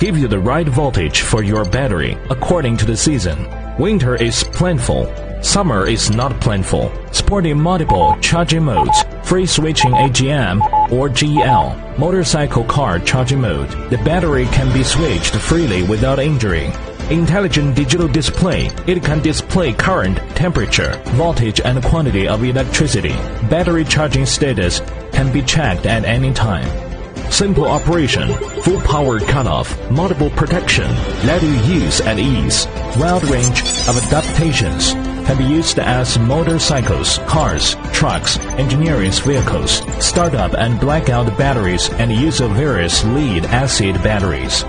give you the right voltage for your battery according to the season. Winter is plentiful. Summer is not plentiful. Supporting multiple charging modes, free switching AGM or GL, motorcycle car charging mode. The battery can be switched freely without injury. Intelligent digital display. It can display current, temperature, voltage and quantity of electricity. Battery charging status can be checked at any time. Simple operation, full power cutoff, multiple protection, let you use at ease. Wide range of adaptations can be used as motorcycles, cars, trucks, engineering vehicles, startup and blackout batteries and use of various lead-acid batteries.